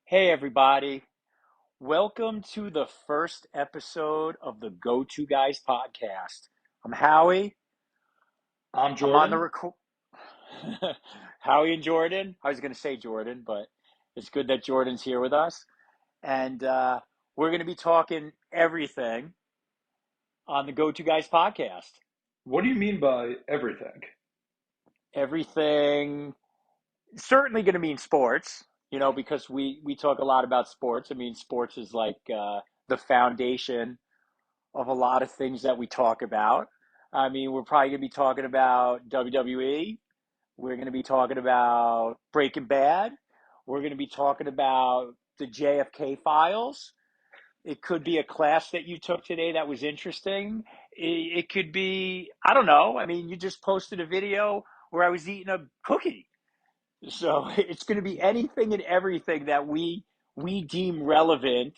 Hey, everybody. Welcome to the first episode of the GoToGuys podcast. I'm Howie. I'm I'm on the Jordan. record. Howie and Jordan. I was going to say Jordan, but it's good that Jordan's here with us. And we're going to be talking everything on the GoToGuys podcast. What do you mean by everything? Everything, certainly going to mean sports, because we talk a lot about sports. I mean, sports is like the foundation of a lot of things that we talk about. I mean, we're probably going to be talking about WWE. We're going to be talking about Breaking Bad. We're going to be talking about the JFK files. It could be a class that you took today that was interesting. It could be, I don't know. I mean, you just posted a video where I was eating a cookie. So it's going to be anything and everything that we deem relevant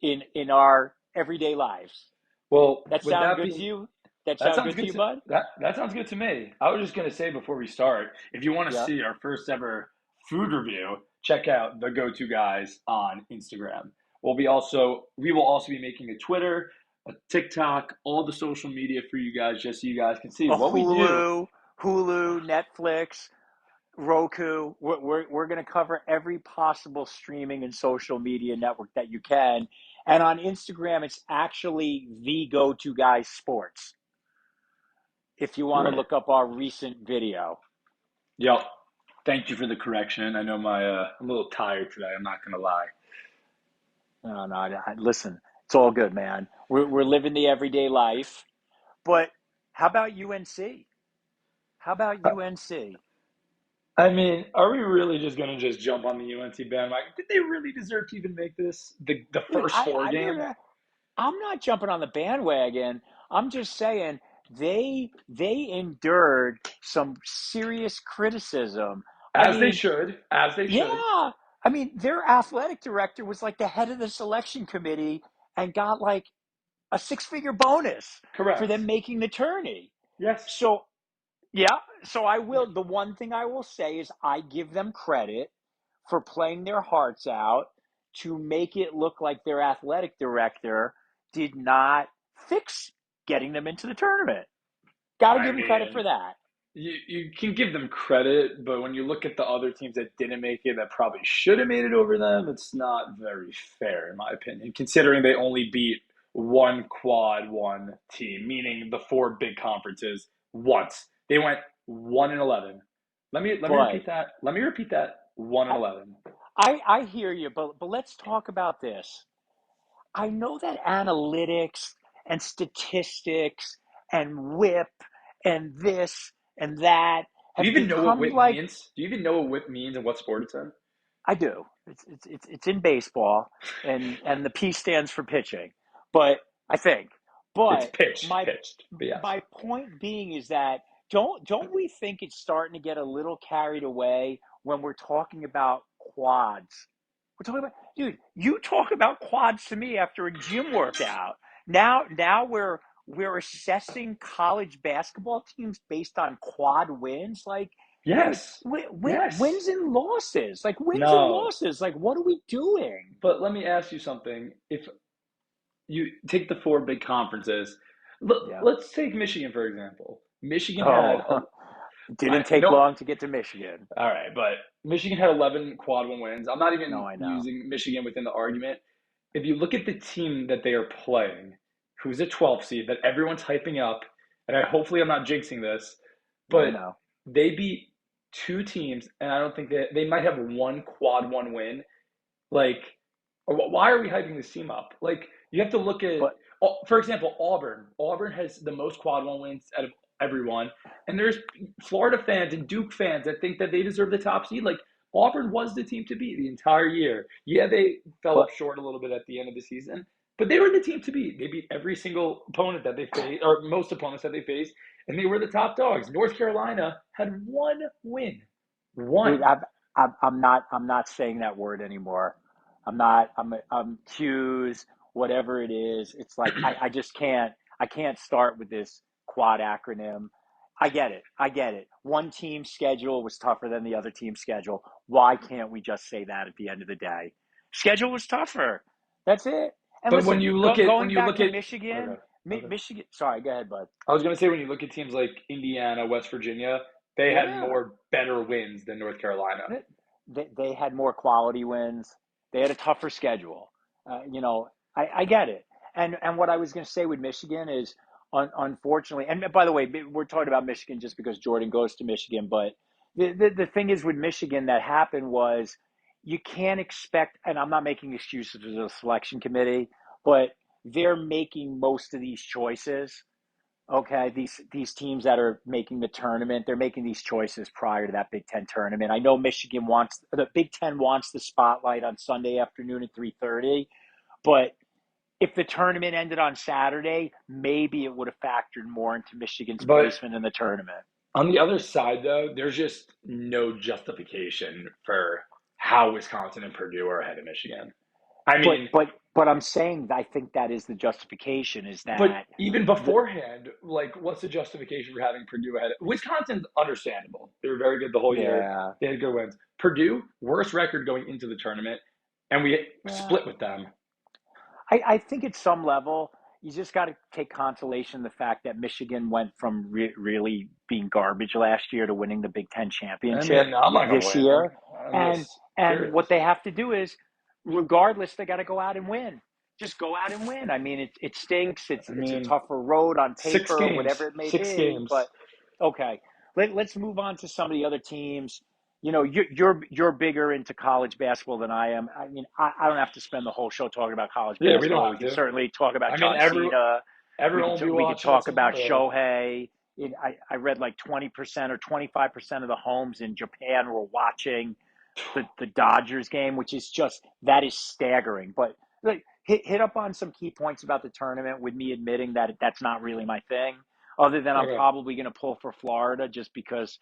in our everyday lives. Well, That with sound that good to being, you? That that sound sounds good to good you, to bud? that sounds good to me. I was just gonna say before we start, if you want to Yeah. see our first ever food review, check out the Go-To Guys on Instagram. We will also be making a Twitter, a TikTok, all the social media for you guys, just so you guys can see A what we do. Hulu, Netflix, Roku. We're going to cover every possible streaming and social media network that you can. And on Instagram, it's actually the Go To Guys Sports. If you want to Right. look up our recent video. Yep. Thank you for the correction. I know I'm a little tired today. I'm not gonna lie. No, no, listen, it's all good, man. We're living the everyday life. But how about UNC? How about UNC? I mean, are we really just gonna just jump on the UNC bandwagon? Did they really deserve to even make this the Dude, first four no, game? no, I'm not jumping on the bandwagon. I'm just saying they endured some serious criticism. I As they mean, should, as they should. yeah. I mean, their athletic director was like the head of the selection committee and got like a six-figure bonus for them Correct. making the tourney. Yes. So, yeah, so I will. The one thing I will say is I give them credit for playing their hearts out to make it look like their athletic director did not fix getting them into the tournament. Got to I give them credit for mean, that. you can give them credit, but when you look at the other teams that didn't make it, that probably should have made it over them, it's not very fair, in my opinion, considering they only beat one quad one team, meaning the four big conferences once. They went 1-11. Let me But repeat that. Let me repeat that. One and I, 11. I hear you. But let's talk about this. I know that analytics and statistics and whip and this and that Do you have even know what become whip like means? Do you even know what whip means and what sport it's in? I do. It's in baseball, and the P stands for pitching. But I think. It's But pitched, my pitched. But yes. my point being is that don't we think it's starting to get a little carried away when we're talking about quads? We're talking about, dude. You talk about quads to me after a gym workout. Now we're assessing college basketball teams based on quad wins. Like, dude, Yes. Yes. wins and losses. Like wins and No. losses. Like what are we doing? But let me ask you something. If you take the four big conferences, Yeah. let's take Michigan for example. Michigan had Oh, it didn't take no. long to get to Michigan. All right, but Michigan had 11 quad one wins. I'm not No, even I know. using Michigan within the argument. If you look at the team that they are playing, who's a 12 seed that everyone's hyping up, and hopefully I'm not jinxing this, No, I but know. they beat two teams, and I don't think they might have one quad one win. Like, why are we hyping this team up? Like, you have to look at, But for example, Auburn. Auburn has the most quad one wins out of everyone, and there's Florida fans and Duke fans that think that they deserve the top seed. Like, Auburn was the team to beat the entire year. Yeah, they fell up but short a little bit at the end of the season, but they were the team to beat. They beat every single opponent that they faced, or most opponents that they faced, and they were the top dogs. North Carolina had one win. dude, One. I'm not saying that word anymore. I'm cues, whatever it is. It's like I just can't start with this quad acronym. I get it. I get it. One team's schedule was tougher than the other team's schedule. Why can't we just say that at the end of the day? Schedule was tougher. That's it. And But listen, when going you back look to at Michigan, okay, okay. Michigan. Sorry, go ahead, bud. I was gonna say when you look at teams like Indiana, West Virginia, they had Yeah, more better wins than North Carolina. they had more quality wins. They had a tougher schedule. I get it. And what I was going to say with Michigan is, unfortunately, and by the way, we're talking about Michigan just because Jordan goes to Michigan, but the thing is with Michigan that happened was you can't expect, and I'm not making excuses for the selection committee, but they're making most of these choices. Okay, these teams that are making the tournament, they're making these choices prior to that Big Ten tournament. I know Michigan wants the Big Ten wants the spotlight on Sunday afternoon at 3:30, but if the tournament ended on Saturday, maybe it would have factored more into Michigan's But placement in the tournament. on the other side, though, there's just no justification for how Wisconsin and Purdue are ahead of Michigan. I But mean, but but I'm saying I think that is the justification is but that even the beforehand, like, what's the justification for having Purdue ahead? Wisconsin's understandable. They were very good the whole year. yeah They had good wins. Purdue, worst record going into the tournament, and we yeah split with them. I think at some level, you just got to take consolation in the fact that Michigan went from really being garbage last year to winning the Big Ten I championship mean, I'm not this complaining. year, I'm and just and curious. what they have to do is, regardless, they got to go out and win. Just go out and win. I mean, it stinks. I It's a mean, tougher road on six paper, games, whatever it may six be. games. But okay, let's move on to some of the other teams. You're bigger into college basketball than I am. I mean, I don't have to spend the whole show talking about college Yeah, we don't basketball. We have can to. certainly talk about I mean, John Cena. everyone will be We could watching it talk about tomorrow. Shohei. I read like 20% or 25% of the homes in Japan were watching the Dodgers game, which is just that is staggering. But like, hit up on some key points about the tournament with me admitting that that's not really my thing. Other than I'm Okay. probably going to pull for Florida just because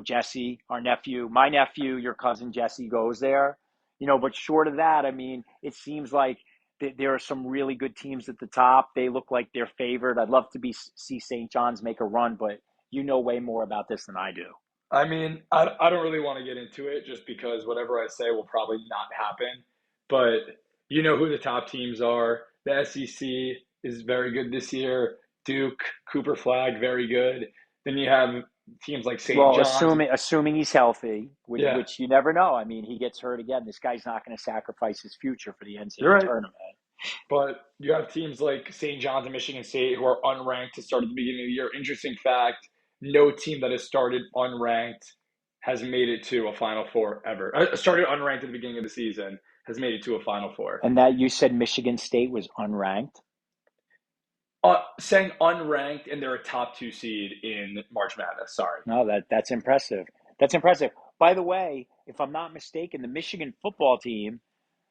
Jesse, our nephew, my nephew, your cousin Jesse goes there. But short of that, I mean, it seems like there are some really good teams at the top. They look like they're favored. I'd love to see St. John's make a run, but you know way more about this than I do. I mean, I don't really want to get into it just because whatever I say will probably not happen. But you know who the top teams are. The SEC is very good this year. Duke, Cooper Flag, very good. Then you have teams like St. Well, John's. assuming he's healthy, Yeah, which you never know. I mean, he gets hurt again. This guy's not going to sacrifice his future for the you're NCAA right. tournament. But you have teams like St. John's and Michigan State who are unranked to start at the beginning of the year. Interesting fact: no team that has started unranked has made it to a Final Four ever. Started unranked at the beginning of the season has made it to a Final Four. And that you said Michigan State was unranked. Saying unranked and they're a top two seed in March Madness. Sorry. No, that's impressive. That's impressive. By the way, if I'm not mistaken, the Michigan football team,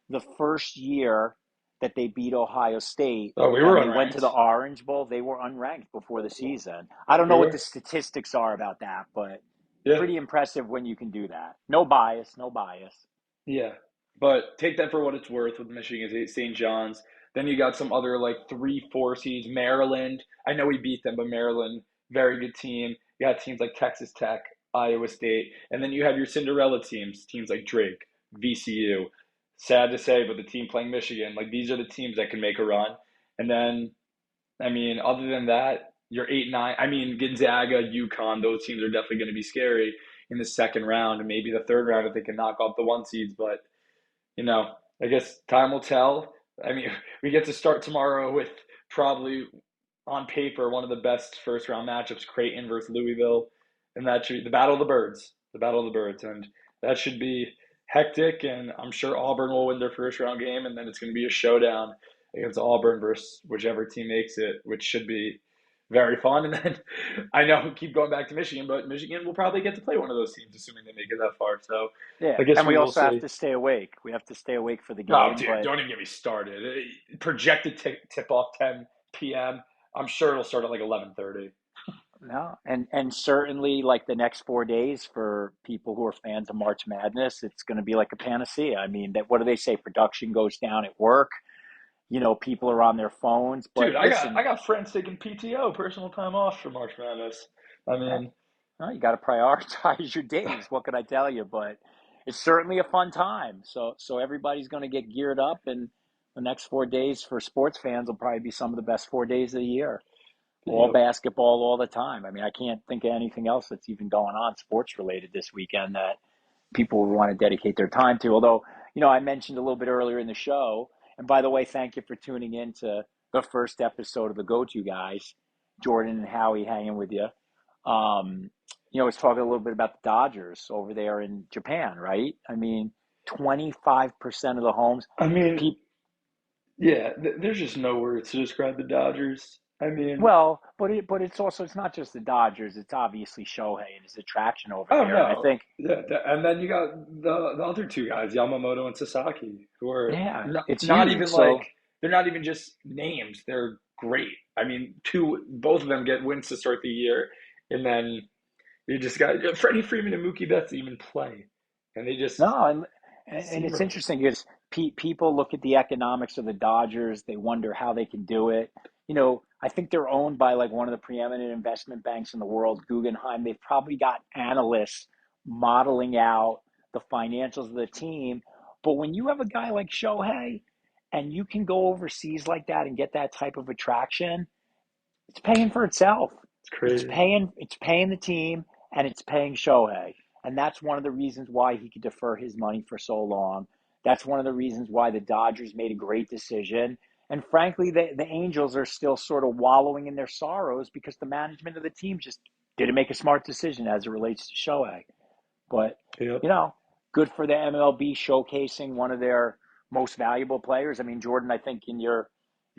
the first year that they beat Ohio State Oh, we were and they went to the unranked. Orange Bowl, they were unranked before the season. I don't We know what the were. statistics are about that, but Yeah. pretty impressive when you can do that. No bias, no bias. Yeah, but take that for what it's worth with Michigan State, St. John's. Then you got some other like 3, 4 seeds. Maryland. I know we beat them, but Maryland, very good team. You got teams like Texas Tech, Iowa State, and then you have your Cinderella teams, teams like Drake, VCU. Sad to say, but the team playing Michigan, like these are the teams that can make a run. And then, I mean, other than that, you're 8, 9. I mean, Gonzaga, UConn, those teams are definitely going to be scary in the second round and maybe the third round if they can knock off the one seeds. But I guess time will tell. I mean, we get to start tomorrow with probably on paper one of the best first round matchups, Creighton versus Louisville, and that should be the Battle of the Birds, the Battle of the Birds, and that should be hectic. And I'm sure Auburn will win their first round game, and then it's going to be a showdown against Auburn versus whichever team makes it, which should be very fun. And then I know keep going back to Michigan, but Michigan will probably get to play one of those teams, assuming they make it that far. So Yeah, I guess and we we will also have see. to stay awake. We have to stay awake for the Oh, game, dude, but don't even get me started. Projected tip off 10 p.m. I'm sure it'll start at like 11:30. no, and certainly like the next 4 days for people who are fans of March Madness, it's going to be like a panacea. I mean, that what do they say? Production goes down at work. People are on their phones. Dude, But I listen, got friends taking PTO, personal time off for March Madness. I eh, mean, well, you got to prioritize your days. What can I tell you? But it's certainly a fun time. So everybody's going to get geared up, and the next 4 days for sports fans will probably be some of the best 4 days of the year. All Yep. basketball all the time. I mean, I can't think of anything else that's even going on sports related this weekend that people would want to dedicate their time to. Although, I mentioned a little bit earlier in the show, and by the way, thank you for tuning in to the first episode of the Go-To Guys, Jordan and Howie hanging with you. Um, I was talking a little bit about the Dodgers over there in Japan, right? I mean, 25% of the homes, I mean, people, yeah, there's just no words to describe the Dodgers. I mean, well, but it's not just the Dodgers. It's obviously Shohei and his attraction over oh there, and I no, think, yeah, and then you got the other two guys, Yamamoto and Sasaki, who are yeah, it's not huge. even like So they're not even just names. They're great. I mean, both of them get wins to start the year, and then you just got Freddie Freeman and Mookie Betts even play, and they just no, and it's zero. interesting because people look at the economics of the Dodgers. They wonder how they can do it. I think they're owned by like one of the preeminent investment banks in the world, Guggenheim. They've probably got analysts modeling out the financials of the team. But when you have a guy like Shohei and you can go overseas like that and get that type of attraction, it's paying for itself. It's crazy. It's paying the team and it's paying Shohei. And that's one of the reasons why he could defer his money for so long. That's one of the reasons why the Dodgers made a great decision. And frankly, the Angels are still sort of wallowing in their sorrows because the management of the team just didn't make a smart decision as it relates to Shohei. But, Yep. you know, good for the MLB showcasing one of their most valuable players. I mean, Jordan, I think in your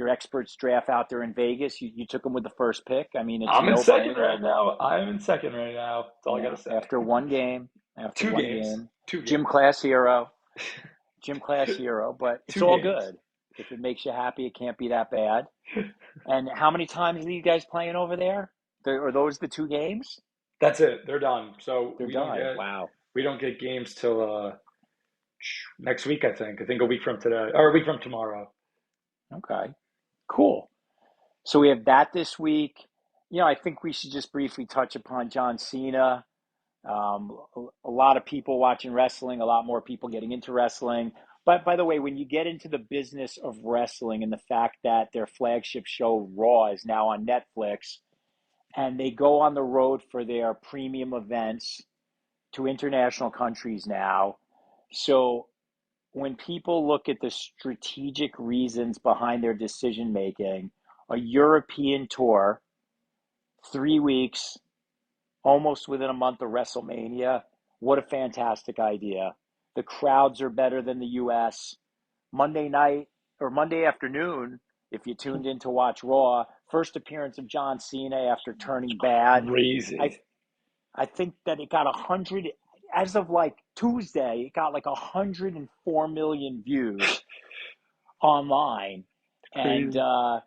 experts draft out there in Vegas, you took him with the first pick. I mean, it's a I'm in no second brainer. right now. I'm in second right now. That's all I gotta say. After one game, Two games. Two gym games. class hero, gym class hero. But it's Two all games. good. If it makes you happy, it can't be that bad. And how many times are you guys playing over there? Are those the 2 games? That's it. They're done. So They're done. Wow. we don't get games till next week. I think a week from today or a week from tomorrow. Okay. Cool. So we have that this week. I think we should just briefly touch upon John Cena. A lot of people watching wrestling, a lot more people getting into wrestling. But by the way, when you get into the business of wrestling and the fact that their flagship show Raw is now on Netflix and they go on the road for their premium events to international countries now. So when people look at the strategic reasons behind their decision making, a European tour, 3 weeks, almost within a month of WrestleMania. What a fantastic idea. The crowds are better than the US. Monday night or Monday afternoon, if you tuned in to watch Raw, first appearance of John Cena after turning bad. I Crazy. I think that it got 100 as of like Tuesday, it got like 104 million views online. And Crazy.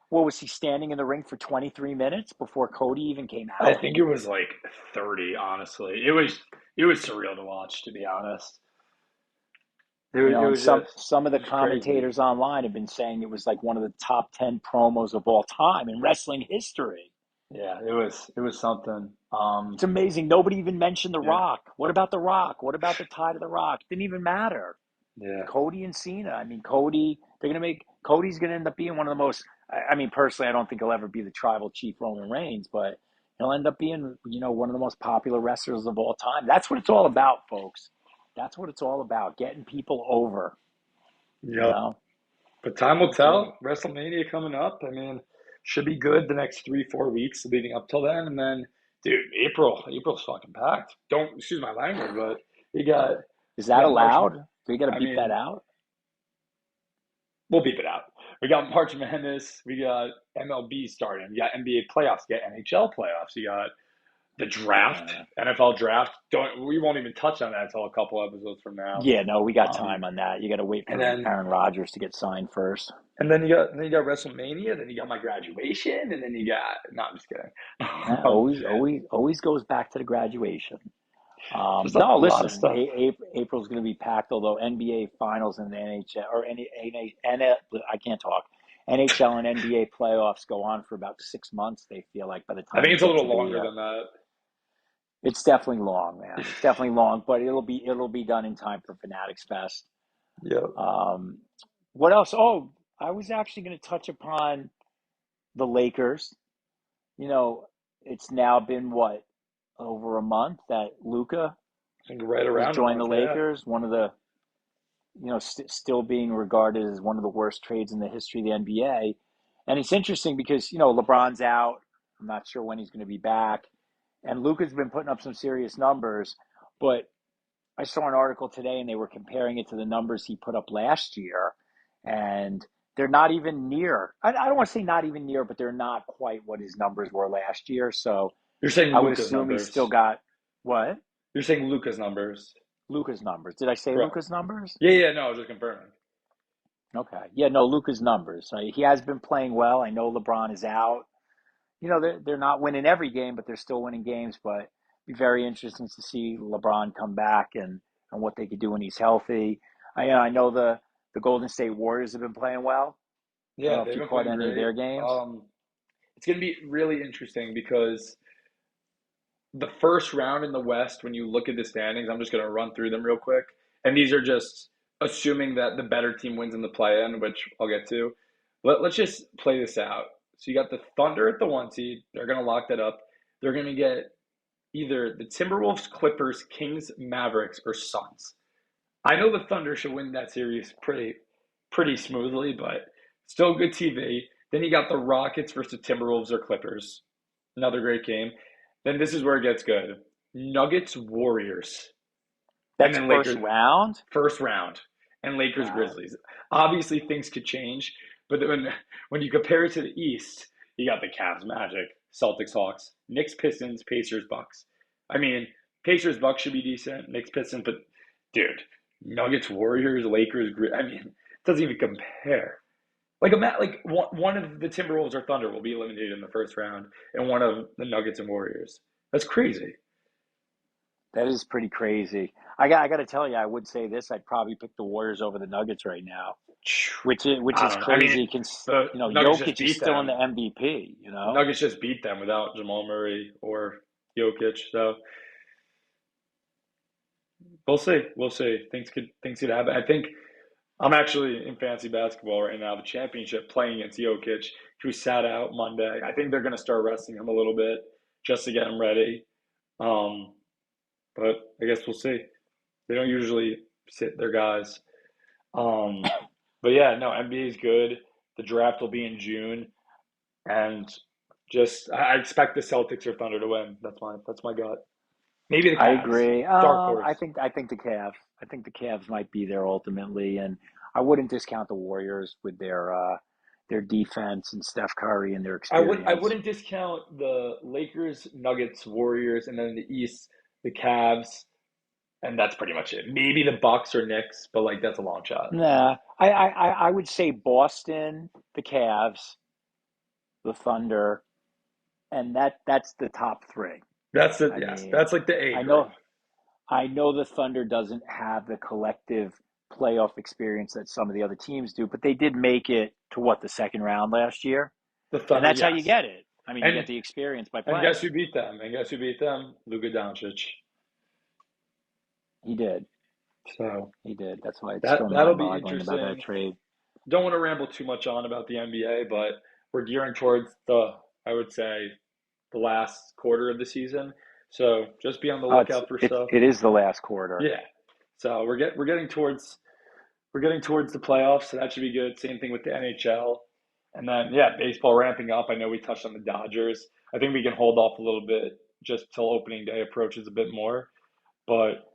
what was he standing in the ring for 23 minutes before Cody even came I out? think it was like 30. Honestly, it was surreal to watch. To be honest, it And was some of it the was crazy. commentators online have been saying it was like one of the top 10 promos of all time in wrestling history. Yeah, it was something. It's amazing. Nobody even mentioned The Yeah, Rock. What about The Rock? What about the tie to The Rock? Didn't even matter. yeah, Cody and Cena. I mean, Cody's going to end up being one of the most, I mean, personally, I don't think he'll ever be the tribal chief Roman Reigns, but he'll end up being, one of the most popular wrestlers of all time. That's what it's all about, folks. That's what it's all about, getting people over, you yep. know? But time will That's it. tell. WrestleMania coming up. I mean, should be good the next 3, 4 weeks leading up till then, and then, dude, April's fucking packed. Don't excuse my language, but you got Is you that got March. allowed? Do we got to I beep that mean, out? we'll beep it out. We got March Madness. We got MLB starting. We got NBA playoffs. We got NHL playoffs. You got the draft, Uh, NFL draft. Don't we won't even touch on that until a couple episodes from now. yeah, no, we got Um, time on that. You got to wait and for then Aaron Rodgers to get signed first. and then you got WrestleMania. Then you got my graduation, and then you got. No, I'm just kidding. Um, Always goes back to the graduation. just a No, lot of listen, stuff. April's going to be packed. Although NBA Finals and the NHL or I can't talk. NHL and NBA playoffs go on for about 6 months. They feel like by the I time think you it's a get little to longer the than that. It's definitely long, man. It's definitely long, but it'll be done in time for Fanatics Fest. Yep. Um, what else? Oh, I was actually going to touch upon the Lakers. You know, it's now been what, over a month that Luca I think right has around a joined the month. Yeah. Lakers. One of the, still being regarded as one of the worst trades in the history of the NBA. And it's interesting because LeBron's out. I'm not sure when he's going to be back, and Luca's been putting up some serious numbers. But I saw an article today, and they were comparing it to the numbers he put up last year, and they're not even near. I don't want to say not even near, but they're not quite what his numbers were last year. So You're saying I would Luca's assume he's still numbers. got what? You're saying Luca's numbers. Luca's numbers. Did I say Correct. Luca's numbers? Yeah, yeah, no, I was just confirming. Okay. Yeah, no, Luca's numbers. He has been playing well. I know LeBron is out. They're not winning every game, but they're still winning games. But it'd be very interesting to see LeBron come back and what they could do when he's healthy. I know the Golden State Warriors have been playing well. I don't Yeah, know if they've you been caught playing any of great. their games. It's going to be really interesting because the first round in the West, when you look at the standings, I'm just going to run through them real quick. And these are just assuming that the better team wins in the play in, which I'll get to. Let's just play this out. So you got the Thunder at the 1 seed. They're going to lock that up. They're going to get either the Timberwolves, Clippers, Kings, Mavericks, or Suns. I know the Thunder should win that series pretty smoothly, but still good TV. Then you got the Rockets versus the Timberwolves or Clippers. Another great game. Then this is where it gets good. Nuggets Warriors. And That's then first Lakers round. first round. And Lakers Wow. Grizzlies. Obviously things could change, but when you compare it to the East, you got the Cavs Magic, Celtics Hawks, Knicks Pistons, Pacers Bucks. I mean, Pacers Bucks should be decent, Knicks Pistons, but dude, Nuggets Warriors, Lakers, I mean, it doesn't even compare. Like one of the Timberwolves or Thunder will be eliminated in the first round, and one of the Nuggets and Warriors. That's crazy. That is pretty crazy. I got to tell you, I would say this. I'd probably pick the Warriors over the Nuggets right now, which I is don't know. I mean, crazy. Cause the Nuggets just Jokic is beat still in them. the MVP. The Nuggets just beat them without Jamal Murray or Jokic. So we'll see. We'll see. Things could happen. I think I'm actually in fantasy basketball right now. The championship playing against Jokic, who sat out Monday. I think they're going to start resting him a little bit just to get him ready. Um, but I guess we'll see. They don't usually sit their guys. Um, but yeah, no, NBA is good. The draft will be in June, and just I expect the Celtics or Thunder to win. That's my gut. Maybe the I Cavs, agree. dark I horse. think the Cavs. I think the Cavs might be there ultimately, and I wouldn't discount the Warriors with their defense and Steph Curry and their I experience. wouldn't discount the Lakers, Nuggets, Warriors, and then in the East, the Cavs, and that's pretty much it. Maybe the Bucks or Knicks, but like that's a long shot. Nah, I would say Boston, the Cavs, the Thunder, and that's the top three. I Yes, mean, that's like the A I group. know I know the Thunder doesn't have the collective playoff experience that some of the other teams do, but they did make it to what, the second round last year, The and Thunder, that's how you yes. get it. I mean, you get And the experience by and guess playing. who beat them? And guess who beat them? Luka Doncic. He did. So He did. That's why it's still that'll be mind-boggling about that interesting. trade. Don't want to ramble too much on about the NBA, but we're gearing towards I would say, the last quarter of the season. So just be on the Oh, lookout for stuff. it is the last quarter. Yeah. So we're getting towards the playoffs, so that should be good. Same thing with the NHL. And then yeah, baseball ramping up. I know we touched on the Dodgers. I think we can hold off a little bit just till opening day approaches a bit more. But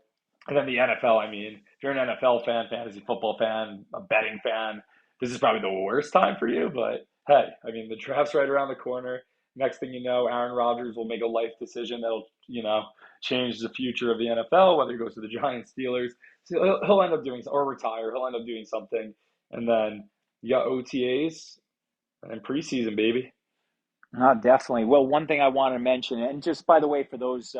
and then the NFL, I mean, if you're an NFL fan, fantasy football fan, a betting fan, this is probably the worst time for you. But hey, I mean, the draft's right around the corner. Next thing you know, Aaron Rodgers will make a life decision that'll, change the future of the NFL, whether he goes to the Giants, Steelers. So he'll end up doing, or retire. He'll end up doing something. And then you got OTAs and preseason, baby. Definitely. Well, one thing I want to mention, and just by the way, for those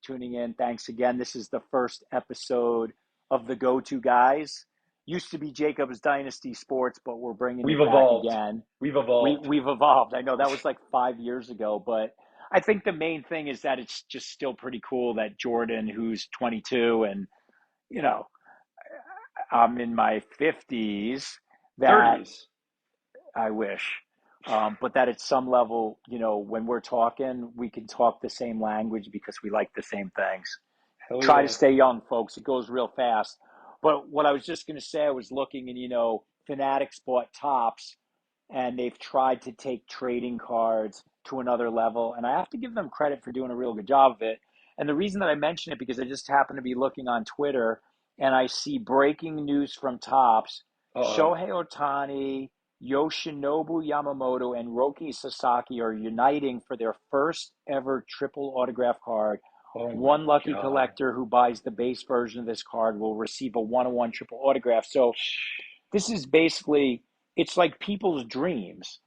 tuning in, thanks again. This is the first episode of the Go-To Guys. Used to be Jacob's Dynasty Sports, but we're bringing We've it back evolved. again. We've evolved. We've evolved. I know that was like 5 years ago, but I think the main thing is that it's just still pretty cool that Jordan, who's 22, and you know, I'm in my 50s, that 30s. I wish. But that at some level, when we're talking, we can talk the same language because we like the same things. Hell Try to yeah. stay young, folks. It goes real fast. But what I was just going to say, I was looking and, Fanatics bought Tops and they've tried to take trading cards to another level. And I have to give them credit for doing a real good job of it. And the reason that I mention it because I just happen to be looking on Twitter and I see breaking news from Tops. Uh-oh. Shohei Ohtani, Yoshinobu Yamamoto, and Roki Sasaki are uniting for their first ever triple autograph card. Oh my One lucky God. collector who buys the base version of this card will receive a one-on-one triple autograph. So this is basically, it's like people's dreams,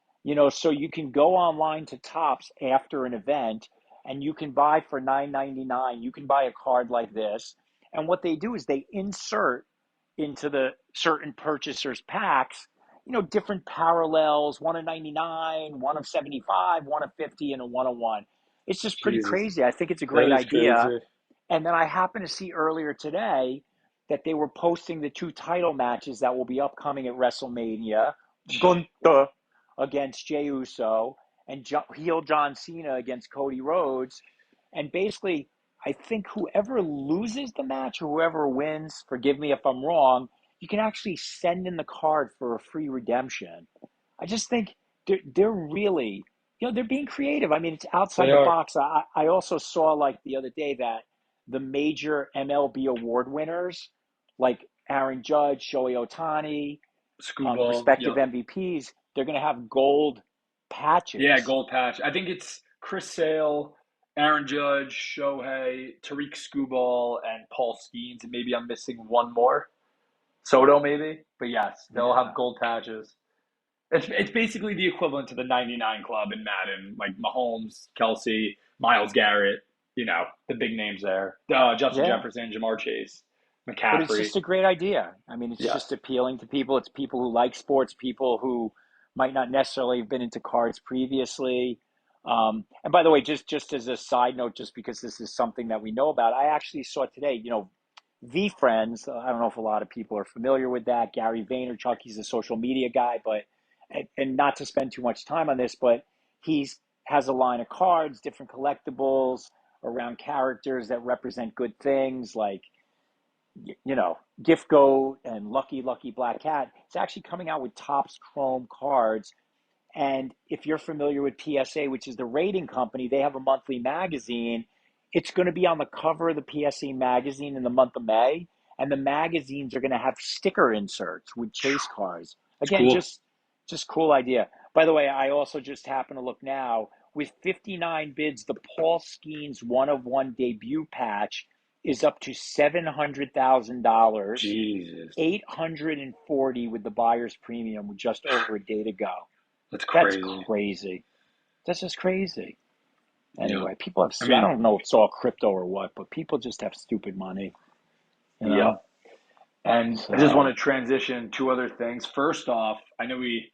so you can go online to Tops after an event and you can buy for 9.99. You can buy a card like this. And what they do is they insert into the certain purchasers packs, different parallels, one of 99, one of 75, one of 50, and a one of one. It's just pretty Jesus. crazy. I think it's a That great is idea. crazy. And then I happened to see earlier today that they were posting the two title matches that will be upcoming at WrestleMania. Gunther against Jey Uso and heel John Cena against Cody Rhodes. And basically, I think whoever loses the match or whoever wins, forgive me if I'm wrong, you can actually send in the card for a free redemption. I just think they're really, they're being creative. I mean, it's outside They the are. box. I also saw like the other day that the major MLB award winners, like Aaron Judge, Shohei Ohtani, the Screwball. respective Yep. MVPs, they're going to have gold Yeah, patches. gold patch. I think it's Chris Sale, Aaron Judge, Shohei, Tariq Skubal, and Paul Skeens, and maybe I'm missing one more. Soto, maybe. But yes, they'll have Yeah. gold patches. It's basically the equivalent to the 99 club in Madden, like Mahomes, Kelsey, Miles Garrett, the big names there. Justin Yeah. Jefferson, Jamar Chase, But it's McCaffrey. just a great idea. I mean, it's just Yes. appealing to people. It's people who like sports, people who might not necessarily have been into cards previously. And by the way, just as a side note, just because this is something that we know about, I actually saw today, V Friends. I don't know if a lot of people are familiar with that. Gary Vaynerchuk, he's a social media guy, but and not to spend too much time on this, but he's has a line of cards, different collectibles around characters that represent good things like Gift Goat and Lucky Lucky Black Cat. It's actually coming out with Topps Chrome cards. And if you're familiar with PSA, which is the rating company, they have a monthly magazine. It's going to be on the cover of the PSA magazine in the month of May. And the magazines are going to have sticker inserts with chase cards. It's Again, cool. just cool idea. By the way, I also just happen to look now with 59 bids, the Paul Skeens one of one debut patch is up to $700,000, Jesus. 840 with the buyer's premium with just over a day to go. That's That's crazy. crazy. That's just crazy. Yep. Anyway, people have, I I mean, don't know if it's all crypto or what, but people just have stupid money, you yep. know? And I just want So, to transition to other things. First off, I think we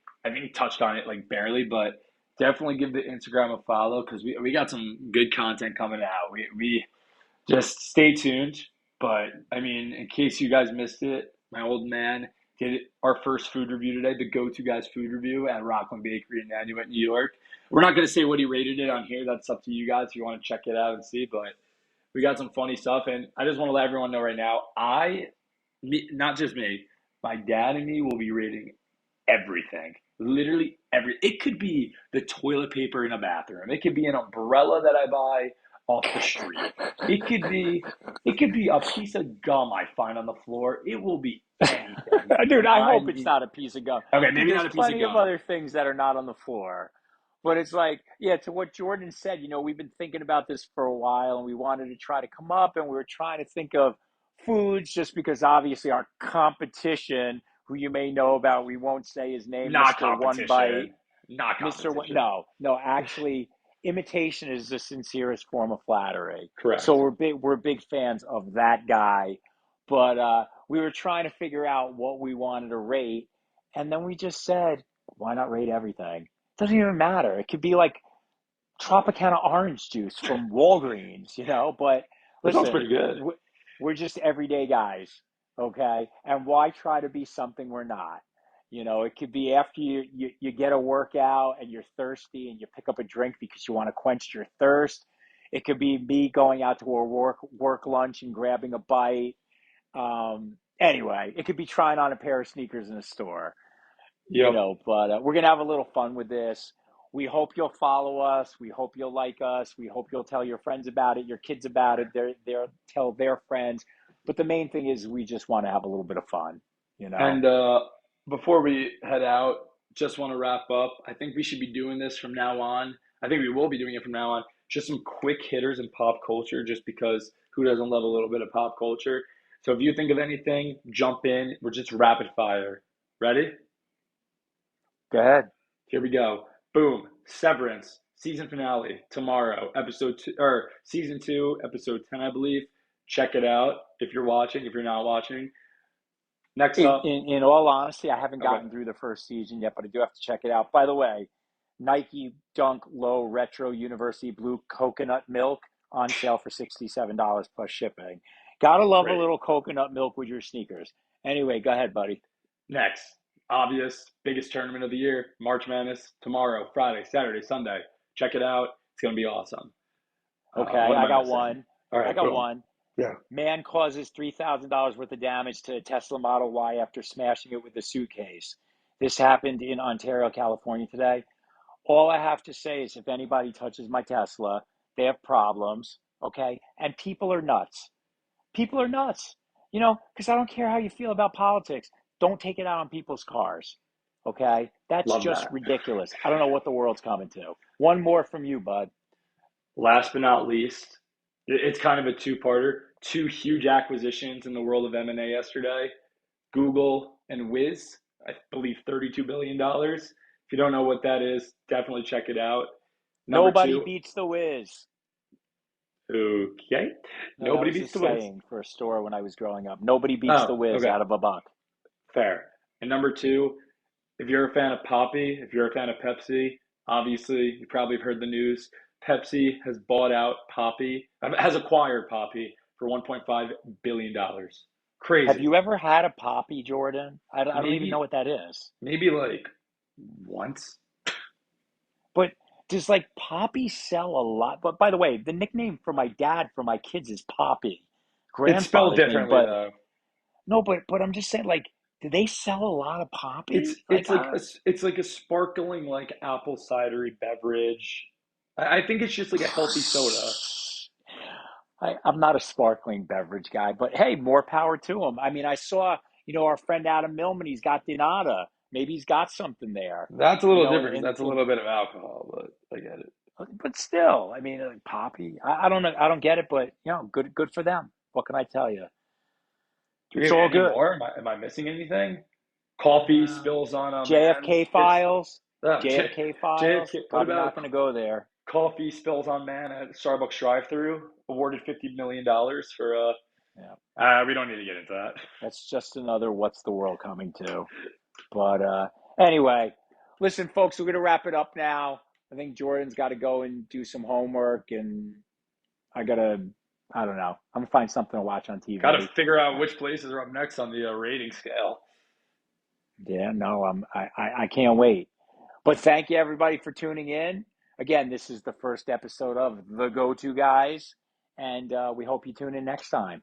touched on it like barely, but definitely give the Instagram a follow because we got some good content coming out. We just stay tuned. But I mean, in case you guys missed it, my old man did our first food review today, the GoToGuys food review at Rockland Bakery in Nanuet, New York. We're not going to say what he rated it on here. That's up to you guys if you want to check it out and see. But we got some funny stuff, and I just want to let everyone know right now, not just me, my dad and me will be rating everything. Literally every. It could be the toilet paper in a bathroom. It could be an umbrella that I buy off the street. It could be. It could be a piece of gum I find on the floor. It will be anything. dude, And I hope it's not a piece of gum. okay, Dude, maybe there's not a piece of plenty of gum. other things that are not on the floor. But it's like, yeah, to what Jordan said, we've been thinking about this for a while and we wanted to try to come up and we were trying to think of foods just because obviously our competition, who you may know about, we won't say his name, Not Mr. One Bite, competition. Not Mr. One, competition. no, actually, imitation is the sincerest form of flattery. So Correct. we're big fans of that guy. But we were trying to figure out what we wanted to rate. And then we just said, why not rate everything? Doesn't even matter. It could be like Tropicana orange juice from Walgreens, But That sounds listen, pretty good. we're just everyday guys, okay? And why try to be something we're not? It could be after you get a workout and you're thirsty and you pick up a drink because you want to quench your thirst. It could be me going out to a work lunch and grabbing a bite. Anyway, it could be trying on a pair of sneakers in a store Yep. but we're going to have a little fun with this. We hope you'll follow us. We hope you'll like us. We hope you'll tell your friends about it, your kids about it. They'll tell their friends. But the main thing is we just want to have a little bit of fun, you know. And before we head out, just want to wrap up. I think we should be doing this from now on. I think we will be doing it from now on. Just some quick hitters in pop culture, just because who doesn't love a little bit of pop culture? So if you think of anything, jump in. We're just rapid fire. Ready? Go ahead. Here we go. Boom. Severance season finale tomorrow. Episode 2 or season 2, episode 10, I believe. Check it out if you're watching. If you're not watching, next up. In all honesty, I haven't Okay, gotten through the first season yet, but I do have to check it out. By the way, Nike Dunk Low Retro University Blue Coconut Milk on sale for $67 plus shipping. Gotta love a great. little coconut milk with your sneakers. Anyway, go ahead, buddy. Next, obvious, biggest tournament of the year, March Madness, tomorrow, Friday, Saturday, Sunday. Check it out. It's going to be awesome. Okay, What am I I got missing? one. All I right, got boom. one. Yeah. Man causes $3,000 worth of damage to a Tesla Model Y after smashing it with a suitcase. This happened in Ontario, California today. All I have to say is if anybody touches my Tesla, they have problems, okay? And people are nuts. People are nuts, because I don't care how you feel about politics. Don't take it out on people's cars, okay? That's Love just that. ridiculous. I don't know what the world's coming to. One more from you, bud. Last but not least, it's kind of a two-parter. Two huge acquisitions in the world of M&A yesterday. Google and Wiz, I believe $32 billion. If you don't know what that is, definitely check it out. Number Nobody two, beats the Whiz. okay. No, that Nobody was a beats the Wiz. saying for a store when I was growing up. Nobody beats the Oh, Whiz okay. out of a buck. Fair. And number two, if you're a fan of Poppy, if you're a fan of Pepsi, obviously you probably have heard the news. Pepsi has bought out Poppy, has acquired Poppy for $1.5 billion. Have Crazy. you ever had a Poppy, Jordan? I don't even know Maybe, what that is. maybe like once. But does like Poppy sell a lot? But by the way, the nickname for my dad for my kids is Poppy, It's spelled grandfather's name. differently But though. no, but I'm just saying, like, do they sell a lot of It's Poppy? it's like a it's like a sparkling like apple cidery beverage. I think it's just like a healthy soda. I'm not a sparkling beverage guy, but hey, more power to him. I mean, I saw, our friend Adam Millman, he's got Donata. Maybe he's got something there, That's a little in, different because in, that's a in little bit of alcohol, but I get it. but still, I mean, like Poppy, I don't know, I don't get it, but good for them. What can I tell you? Do we It's have all any good. more? Am I missing anything? Coffee Uh, spills on a man. JFK It's files, J, JFK files. JFK. What Probably about not going to go there. coffee spills on man at Starbucks drive-through? Awarded $50 million for Yeah, we don't need to get into that. that's just another what's the world coming to. But anyway, listen, folks, we're going to wrap it up now. I think Jordan's got to go and do some homework, and I got to, I don't know. I'm going to find something to watch on Got to TV. figure out which places are up next on the rating scale. Yeah, no, I can't wait. But thank you, everybody, for tuning in. Again, this is the first episode of The Go-To Guys, and we hope you tune in next time.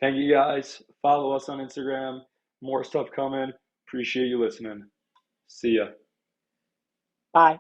Thank you guys. Follow us on Instagram. More stuff coming. Appreciate you listening. See ya. Bye.